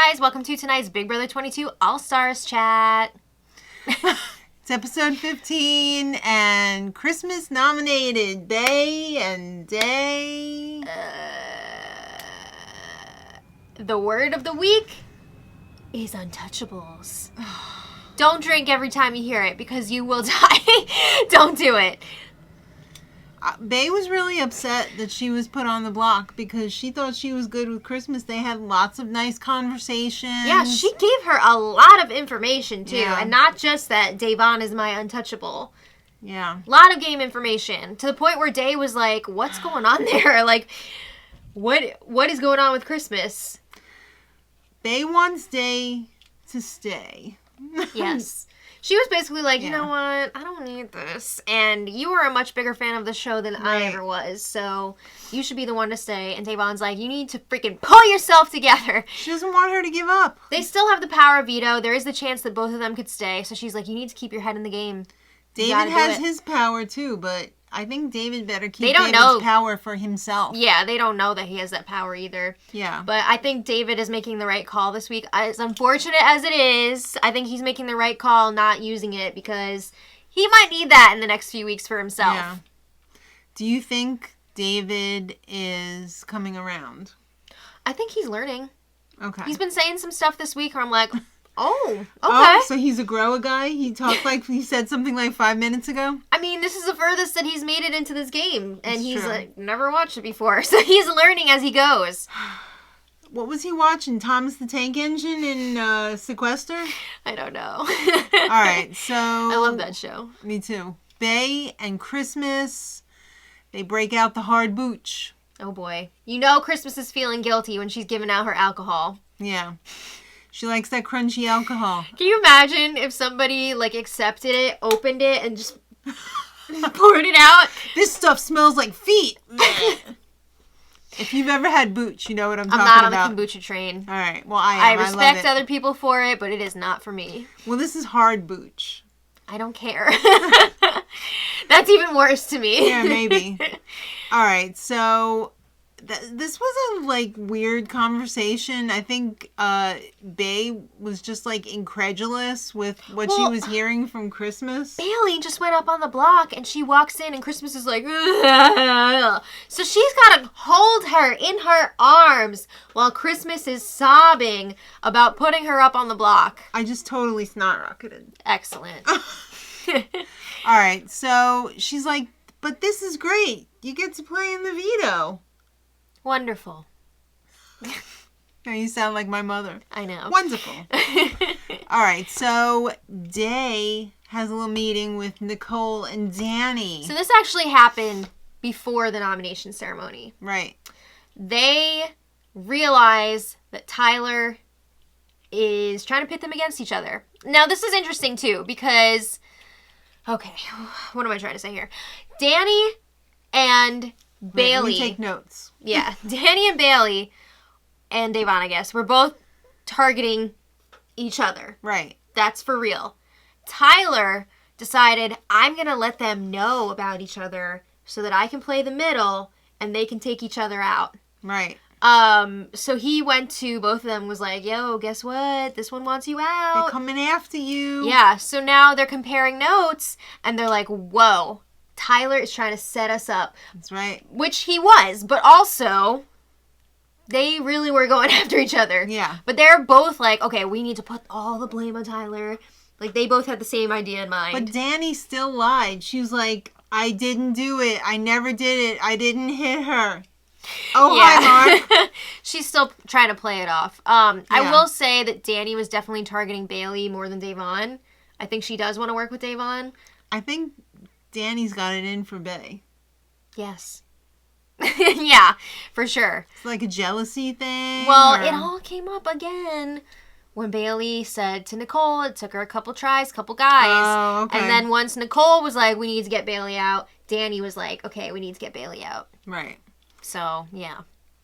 guys, welcome to tonight's Big Brother 22 All-Stars chat. It's episode 15 and Christmas nominated Bay and Day. The word of the week is untouchables. Don't drink every time you hear it because you will die. Don't do it. Bay was really upset that she was put on the block because she thought she was good with Christmas. They had lots of nice conversations. Yeah, she gave her a lot of information, too. Yeah. And not just that Davon is my untouchable. Yeah. A lot of game information. To the point where Day was like, what's going on there? Like, what is going on with Christmas? Bay wants Day to stay. Yes. She was basically like, you Yeah. know what? I don't need this. And you are a much bigger fan of the show than I Right. ever was. So you should be the one to stay. And Davon's like, you need to freaking pull yourself together. She doesn't want her to give up. They still have the power of veto. There is the chance that both of them could stay. So she's like, you need to keep your head in the game. You gotta David do has it. his power too, but I think David better keep They don't David's know. power for himself. Yeah, they don't know that he has that power either. Yeah. But I think David is making the right call this week. As unfortunate as it is, I think he's making the right call not using it because he might need that in the next few weeks for himself. Yeah. Do you think David is coming around? I think he's learning. Okay. He's been saying some stuff this week where I'm like, oh, okay. Oh, so he's a grower guy? He talked like he said something like 5 minutes ago? I mean, this is the furthest that he's made it into this game. And It's he's true. like, never watched it before. So he's learning as he goes. What was he watching? Thomas the Tank Engine in Sequester? I don't know. All right, so... I love that show. Me too. Bay and Christmas, they break out the hard booch. Oh boy. You know Christmas is feeling guilty when she's giving out her alcohol. Yeah. She likes that crunchy alcohol. Can you imagine if somebody like accepted it, opened it, and just poured it out? This stuff smells like feet. If you've ever had booch, you know what I'm talking I'm not about. on the kombucha train. All right. Well, I I am. respect love it. other people for it, but it is not for me. Well, this is hard booch. I don't care. That's even worse to me. Yeah, maybe. All right. So this was a like weird conversation. I think Bay was just like incredulous with what she Well, was hearing from Christmas. Bailey just went up on the block and she walks in and Christmas is like, ugh. So she's got to hold her in her arms while Christmas is sobbing about putting her up on the block. I just totally snot rocketed. Excellent. All right. So she's like, but this is great. You get to play in the veto. Wonderful. Now you sound like my mother. I know. Wonderful. All right, so Day has a little meeting with Nicole and Danny. So this actually happened before the nomination ceremony. Right. They realize that Tyler is trying to pit them against each other. Now, this is interesting, too, because... Okay, what am I trying to say here? Danny and Bailey... Let me take notes. Yeah, Danny and Bailey, and Davon, I guess, were both targeting each other. Right. That's for real. Tyler decided, I'm going to let them know about each other so that I can play the middle and they can take each other out. Right. So he went to both of them, was like, yo, guess what? This one wants you out. They're coming after you. Yeah, so now they're comparing notes and they're like, whoa, Tyler is trying to set us up. That's right. Which he was, but also they really were going after each other. Yeah. But they're both like, okay, we need to put all the blame on Tyler. Like, they both had the same idea in mind. But Danny still lied. She was like, I didn't do it. I never did it. I didn't hit her. Oh, hi, Mark. She's still trying to play it off. I Yeah. will say that Danny was definitely targeting Bailey more than Davon. I think she does want to work with Davon. I think Danny's got it in for Bay. Yes. Yeah, for sure. It's like a jealousy thing. Well, or- it all came up again when Bailey said to Nicole, it took her a couple tries, couple guys. Oh, okay. And then once Nicole was like, we need to get Bailey out, Danny was like, okay, we need to get Bailey out. Right. So, yeah.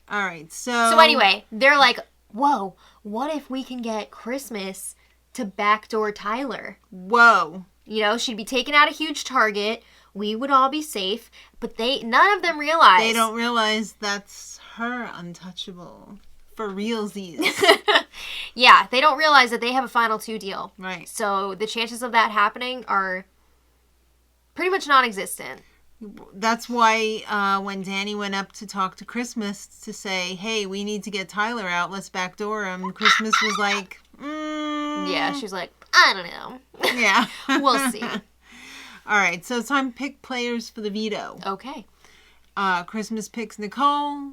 All right, So anyway, they're like, whoa, what if we can get Christmas to backdoor Tyler? Whoa. You know, she'd be taking out a huge target. We would all be safe. But none of them realize. They don't realize that's her untouchable. For realsies. Yeah, they don't realize that they have a final two deal. Right. So the chances of that happening are pretty much non-existent. That's why when Danny went up to talk to Christmas to say, hey, we need to get Tyler out, let's backdoor him, Christmas was like, Yeah, she's like, I don't know. Yeah. We'll see. All right, so it's time to pick players for the veto. Okay. Christmas picks Nicole,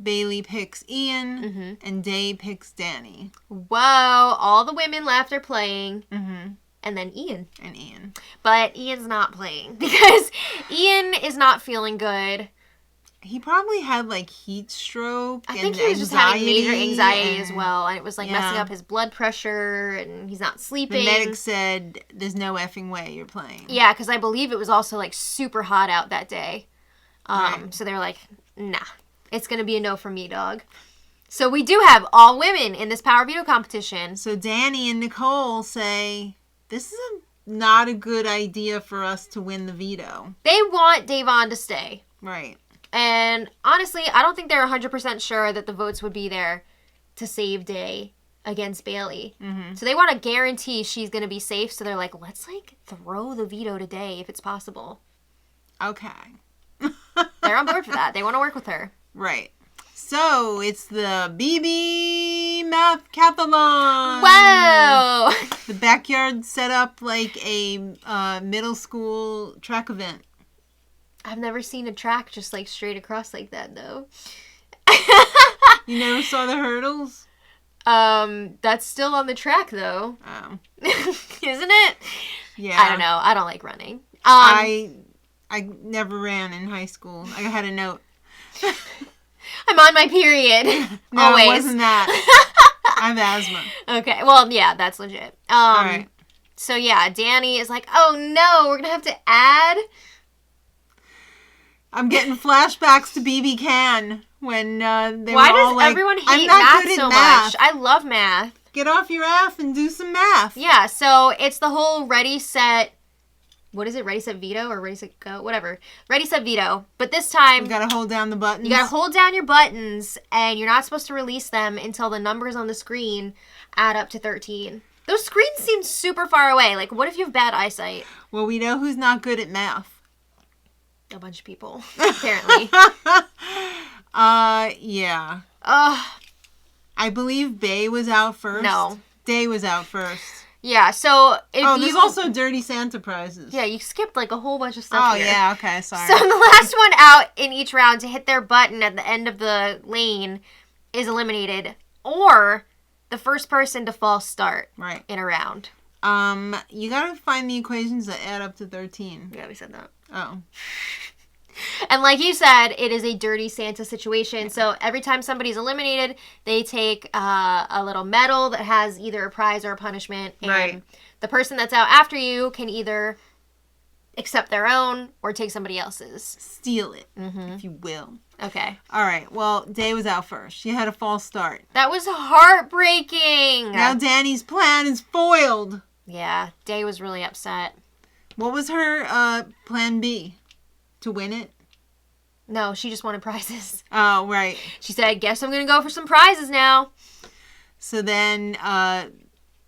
Bailey picks Ian, and Day picks Danny. Whoa, all the women left are playing. Mm-hmm. And then Ian. And Ian. But Ian's not playing because Ian is not feeling good. He probably had like heat stroke. I think he was just having major anxiety as well. And it was like messing up his blood pressure and he's not sleeping. The medic said, there's no effing way you're playing. Yeah, because I believe it was also like super hot out that day. Right. So they were like, nah, it's going to be a no for me, dog. So we do have all women in this power veto competition. So Danny and Nicole say, this is not a good idea for us to win the veto. They want Davon to stay. Right. And honestly, I don't think they're 100% sure that the votes would be there to save Day against Bailey. Mm-hmm. So they want to guarantee she's going to be safe. So they're like, let's like throw the veto to Day if it's possible. Okay. They're on board for that. They want to work with her. Right. So it's the BB Mathcathlon. Whoa! The backyard set up like a middle school track event. I've never seen a track just like straight across like that though. You never saw the hurdles? That's still on the track though. Oh. Isn't it? Yeah. I don't know. I don't like running. I never ran in high school. I had a note. I'm on my period. No, Always. it wasn't that. I have asthma. Okay. Well, yeah, that's legit. All right. So yeah, Danny is like, oh no, we're gonna have to add. I'm getting flashbacks to BB Can when they Why were all does like, everyone I'm hate not math good at so math. much? I love math. Get off your ass and do some math. Yeah, so it's the whole ready, set, what is it? Ready, set, veto or ready, set, go? Whatever. Ready, set, veto. But this time, You gotta hold down the buttons. you gotta hold down your buttons and you're not supposed to release them until the numbers on the screen add up to 13. Those screens seem super far away. Like, what if you have bad eyesight? Well, we know who's not good at math. A bunch of people, apparently. Yeah. Ugh. I believe Bay was out first. No. Day was out first. Yeah, so if there's you... also Dirty Santa prizes. Yeah, you skipped like a whole bunch of stuff here. Yeah, okay, sorry. So the last one out in each round to hit their button at the end of the lane is eliminated. Or the first person to false start Right. in a round. You gotta find the equations that add up to 13. Yeah, we said that. Oh. And like you said, it is a Dirty Santa situation. Yeah. So every time somebody's eliminated, they take a little medal that has either a prize or a punishment. And right. The person that's out after you can either accept their own or take somebody else's. Steal it, if you will. Okay. All right. Well, Day was out first. She had a false start. That was heartbreaking. Now Danny's plan is foiled. Yeah, Day was really upset. What was her plan B? To win it? No, she just wanted prizes. Oh, right. She said, I guess I'm going to go for some prizes now. So then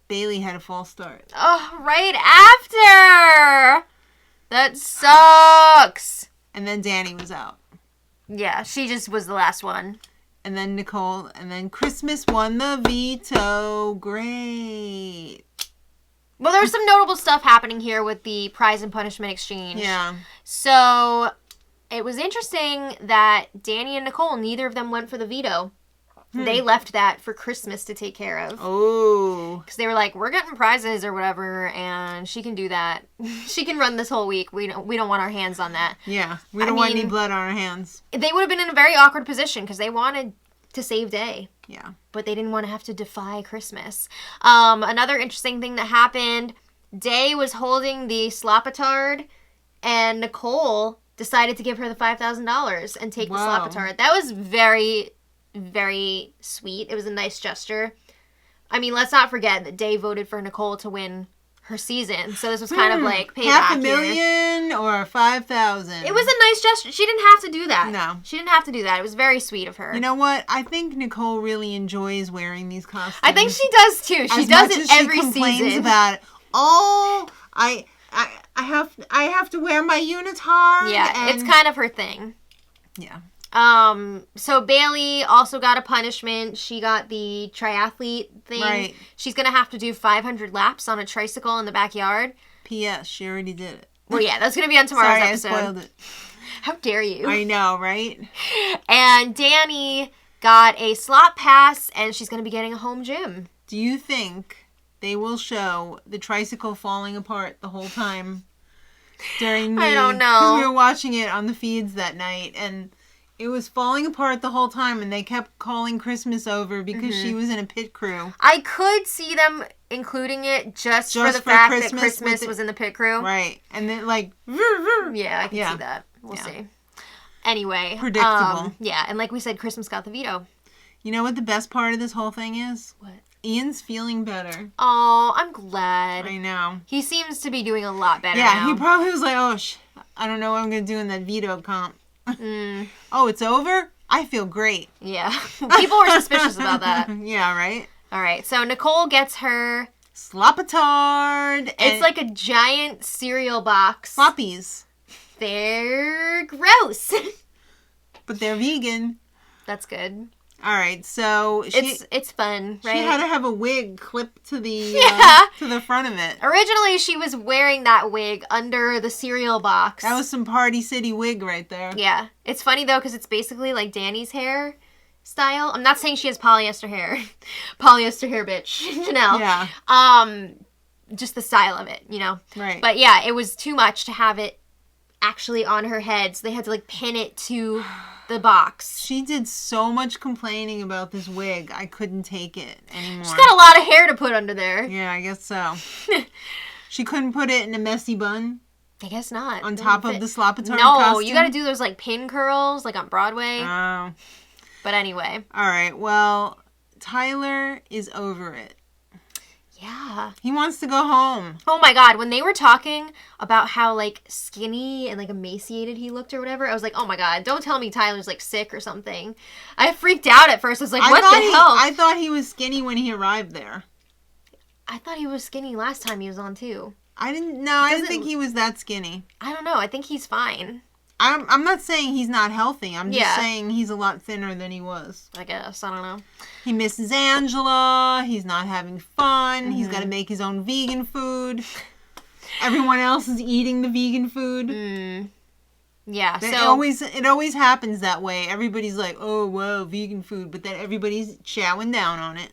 Bailey had a false start. Oh, right after! That sucks. And then Danny was out. Yeah, she just was the last one. And then Nicole, and then Christmas won the veto. Great. Well, there was some notable stuff happening here with the prize and punishment exchange. Yeah. So, it was interesting that Danny and Nicole, neither of them went for the veto. They left that for Christmas to take care of. Oh. Because they were like, we're getting prizes or whatever, and she can do that. She can run this whole week. We don't want our hands on that. Yeah. We don't want any blood on our hands. They would have been in a very awkward position because they wanted to save Day. Yeah. But they didn't want to have to defy Christmas. Another interesting thing that happened, Day was holding the slopatard, and Nicole decided to give her the $5,000 and take the slopatard. That was very, very sweet. It was a nice gesture. I mean, let's not forget that Day voted for Nicole to win her season. So this was kind of like payback $500,000 or $5,000. It was a nice gesture. She didn't have to do that. No. She didn't have to do that. It was very sweet of her. You know what? I think Nicole really enjoys wearing these costumes. I think she does too. She does it every season. She complains about, I have to wear my unitard. Yeah, it's kind of her thing. Yeah. So Bailey also got a punishment. She got the triathlete thing. Right. She's gonna have to do 500 laps on a tricycle in the backyard. P.S. She already did it. Well, yeah, that's gonna be on tomorrow's episode. I spoiled it. How dare you? I know, right? And Danny got a slot pass, and she's gonna be getting a home gym. Do you think they will show the tricycle falling apart the whole time during the... I don't know. Because we were watching it on the feeds that night, and it was falling apart the whole time, and they kept calling Christmas over because she was in a pit crew. I could see them including it just for the fact that Christmas was in the pit crew. Right. And then, like... Yeah, I can see that. We'll see. Anyway. Predictable. Yeah, and like we said, Christmas got the veto. You know what the best part of this whole thing is? What? Ian's feeling better. Oh, I'm glad. I know. He seems to be doing a lot better now. Yeah, he probably was like, I don't know what I'm going to do in that veto comp. Oh, it's over? I feel great. Yeah. People were suspicious about that. Yeah, right? All right. So Nicole gets her... Sloppatard. It's like a giant cereal box. Floppies. They're gross. But they're vegan. That's good. All right, so it's fun, right? She had to have a wig clipped to the to the front of it. Originally, she was wearing that wig under the cereal box. That was some Party City wig right there. Yeah, it's funny though because it's basically like Danny's hair style. I'm not saying she has polyester hair, polyester hair, bitch, Janelle. Yeah. Just the style of it, you know. Right. But yeah, it was too much to have it actually on her head, so they had to like pin it to the box. She did so much complaining about this wig. I couldn't take it anymore. She's got a lot of hair to put under there. Yeah, I guess so. She couldn't put it in a messy bun? I guess not. On top of the sloppatard No, costume? you gotta do those like pin curls, like on Broadway. Oh. But anyway. Alright, well, Tyler is over it. Yeah. He wants to go home. Oh my god, when they were talking about how like skinny and like emaciated he looked or whatever, I was like, oh my god, don't tell me Tyler's like sick or something. I freaked out at first. I was like, what the hell? I thought he was skinny when he arrived there. I thought he was skinny last time he was on too. I didn't think he was that skinny. I don't know. I think he's fine. I'm not saying he's not healthy. I'm just saying he's a lot thinner than he was. I guess. I don't know. He misses Angela. He's not having fun. Mm-hmm. He's got to make his own vegan food. Everyone else is eating the vegan food. Mm. Yeah. It always happens that way. Everybody's like, oh, whoa, vegan food. But then everybody's chowing down on it.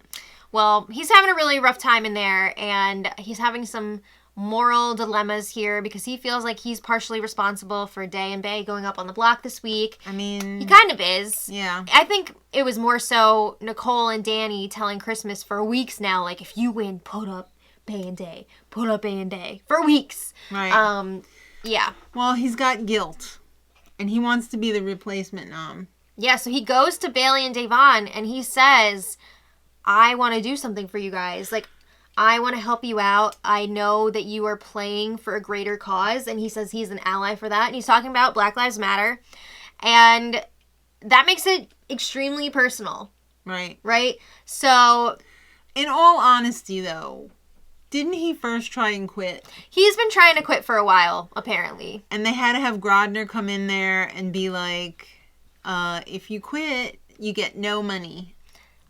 Well, he's having a really rough time in there. And he's having some moral dilemmas here because he feels like he's partially responsible for Day and Bay going up on the block this week. I mean, he kind of is. Yeah. I think it was more so Nicole and Danny telling Christmas for weeks now, like, if you win, put up Bay and Day. Put up Bay and Day. For weeks. Right. Yeah. Well, he's got guilt. And he wants to be the replacement nom. Yeah, so he goes to Bailey and Davon and he says, I want to do something for you guys. Like, I want to help you out. I know that you are playing for a greater cause. And he says he's an ally for that. And he's talking about Black Lives Matter. And that makes it extremely personal. Right. Right? So, in all honesty, though, didn't he first try and quit? He's been trying to quit for a while, apparently. And they had to have Grodner come in there and be like, if you quit, you get no money.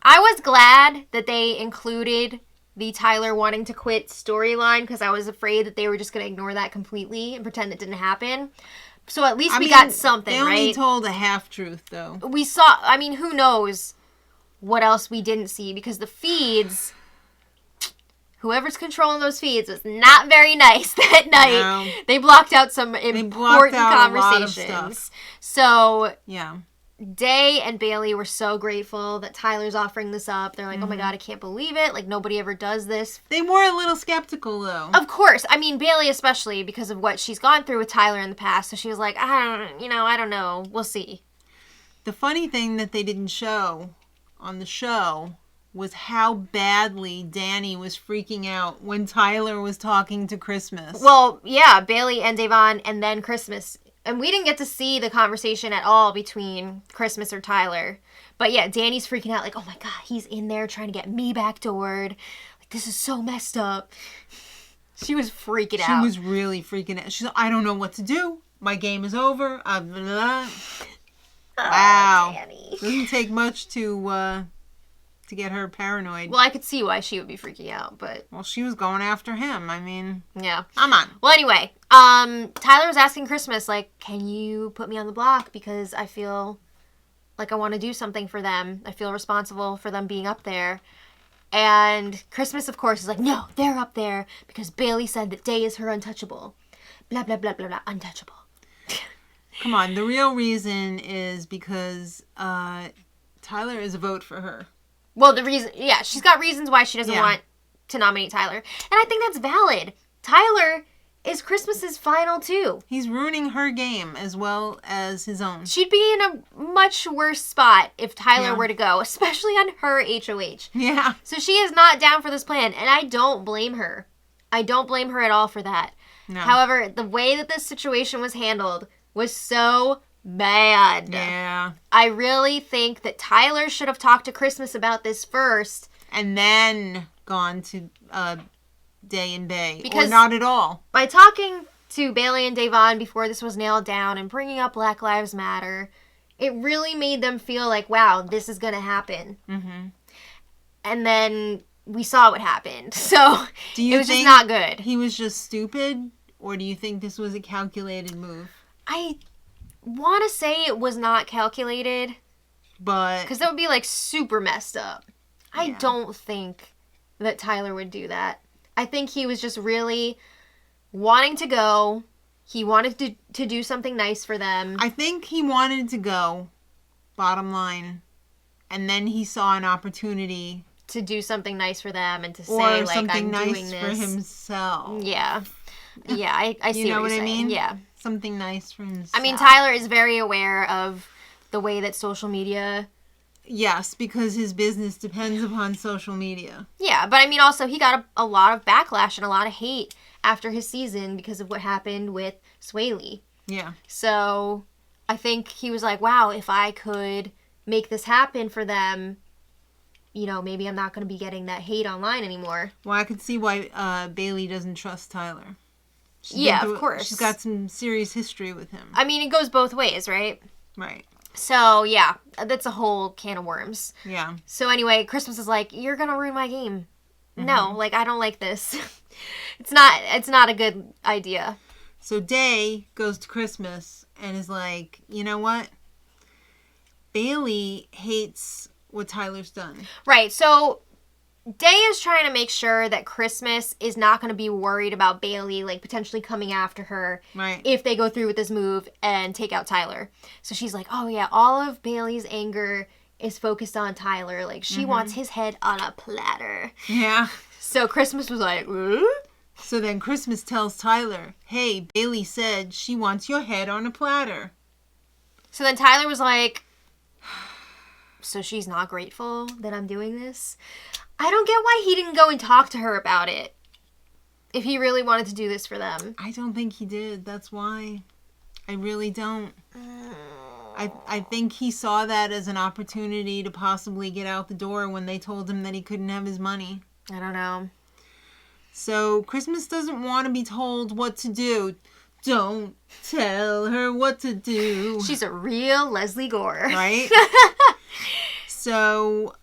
I was glad that they included the Tyler wanting to quit storyline because I was afraid that they were just going to ignore that completely and pretend it didn't happen. So at least we got something, right? They only told a half-truth, though. We saw, I mean, who knows what else we didn't see because the feeds, whoever's controlling those feeds was not very nice that night. No. They blocked out some important conversations. So, yeah. Day and Bailey were so grateful that Tyler's offering this up. They're like, oh my god, I can't believe it. Like, nobody ever does this. They were a little skeptical, though. Of course. I mean, Bailey especially because of what she's gone through with Tyler in the past. So she was like, I don't know. We'll see. The funny thing that they didn't show on the show was how badly Danny was freaking out when Tyler was talking to Christmas. Well, yeah, Bailey and Devon and then Christmas. And we didn't get to see the conversation at all between Christmas or Tyler. But yeah, Danny's freaking out like, oh my God, he's in there trying to get me backdoored. Like, this is so messed up. She was freaking out. She was really freaking out. She's like, I don't know what to do. My game is over. Blah, blah, blah. Wow. Danny. Doesn't take much to get her paranoid. Well, I could see why she would be freaking out, but... Well, she was going after him. I mean... Yeah. Come on. Well, anyway, Tyler was asking Christmas, like, can you put me on the block? Because I feel like I want to do something for them. I feel responsible for them being up there. And Christmas, of course, is like, no, they're up there because Bailey said that Day is her untouchable. Blah, blah, blah, blah, blah, untouchable. Come on. The real reason is because Tyler is a vote for her. Well, the reason, yeah, she's got reasons why she doesn't want to nominate Tyler. And I think that's valid. Tyler is Christmas's final too. He's ruining her game as well as his own. She'd be in a much worse spot if Tyler were to go, especially on her HOH. Yeah. So she is not down for this plan, and I don't blame her. I don't blame her at all for that. No. However, the way that this situation was handled was so bad. Yeah. I really think that Tyler should have talked to Christmas about this first. And then gone to Day and Bay. Because or not at all. By talking to Bailey and Devon before this was nailed down and bringing up Black Lives Matter, it really made them feel like, wow, this is going to happen. Mm-hmm. And then we saw what happened. So it was just not good. He was just stupid? Or do you think this was a calculated move? I want to say it was not calculated. But... Because that would be, like, super messed up. Yeah. I don't think that Tyler would do that. I think he was just really wanting to go. He wanted to do something nice for them. I think he wanted to go, bottom line. And then he saw an opportunity... to do something nice for them and to say, or like, something I'm nice doing this. for himself. Yeah. Yeah, I see you know what I you're saying. mean? Yeah. Something nice for himself. I mean, Tyler is very aware of the way that social media... Yes, because his business depends upon social media. Yeah, but I mean, also, he got a lot of backlash and a lot of hate after his season because of what happened with Swaley. Yeah. So, I think he was like, wow, if I could make this happen for them, you know, maybe I'm not going to be getting that hate online anymore. Well, I could see why Bailey doesn't trust Tyler. Of course. She's got some serious history with him. I mean, it goes both ways, right? Right. So, yeah, that's a whole can of worms. Yeah. So, anyway, Christmas is like, you're going to ruin my game. Mm-hmm. No, like, I don't like this. It's not a good idea. So, Day goes to Christmas and is like, you know what? Bailey hates what Tyler's done. Right, so... Day is trying to make sure that Christmas is not going to be worried about Bailey, like, potentially coming after her if they go through with this move and take out Tyler. So she's like, oh, yeah, all of Bailey's anger is focused on Tyler. Like, she wants his head on a platter. Yeah. So Christmas was like, So then Christmas tells Tyler, hey, Bailey said she wants your head on a platter. So then Tyler was like, so she's not grateful that I'm doing this? I don't get why he didn't go and talk to her about it. If he really wanted to do this for them. I don't think he did. That's why. I really don't. I think he saw that as an opportunity to possibly get out the door when they told him that he couldn't have his money. I don't know. So Christmas doesn't want to be told what to do. Don't tell her what to do. She's a real Leslie Gore. Right? So...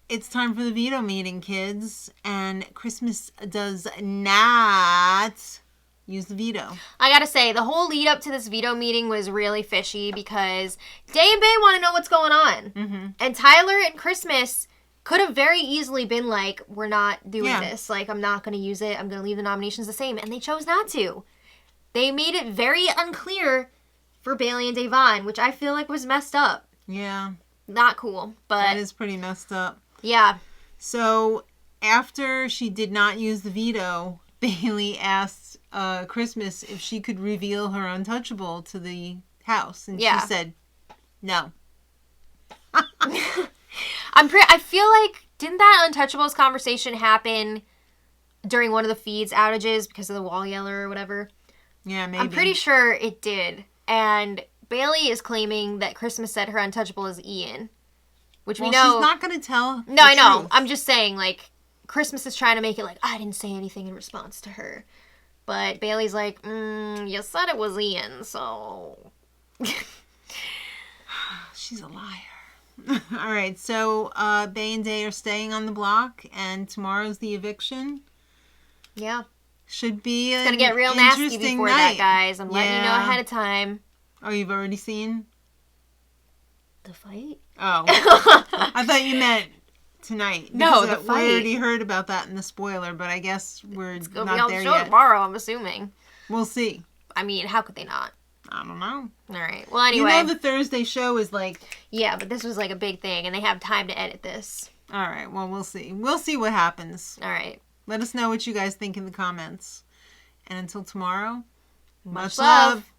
it's time for the veto meeting, kids. And Christmas does not use the veto. I gotta say, the whole lead up to this veto meeting was really fishy because Day and Bay want to know what's going on. Mm-hmm. And Tyler and Christmas could have very easily been like, we're not doing this. Like, I'm not going to use it. I'm going to leave the nominations the same. And they chose not to. They made it very unclear for Bailey and Devon, which I feel like was messed up. Yeah. Not cool, but... that is pretty messed up. Yeah. So, after she did not use the veto, Bailey asked Christmas if she could reveal her untouchable to the house. And she said, no. I feel like Didn't that Untouchables conversation happen during one of the feeds outages because of the wall yeller or whatever? Yeah, maybe. I'm pretty sure it did. And Bailey is claiming that Christmas said her untouchable is Ian. Which we know... she's not going to tell No, I know. truth. I'm just saying, like, Christmas is trying to make it like, I didn't say anything in response to her. But Bailey's like, you said it was Ian, so... She's a liar. All right, so Bay and Day are staying on the block, and tomorrow's the eviction. Yeah. Should be It's going to get real nasty before that, guys. I'm letting you know ahead of time. Oh, you've already seen? The fight? Oh. I thought you meant tonight. No, the fight. We already heard about that in the spoiler, but I guess we're It's going to not be on there the show yet. tomorrow, I'm assuming. We'll see. I mean, how could they not? I don't know. All right. Well, anyway. You know the Thursday show is like... Yeah, but this was like a big thing, and they have time to edit this. All right. Well, we'll see. We'll see what happens. All right. Let us know what you guys think in the comments. And until tomorrow, Much love.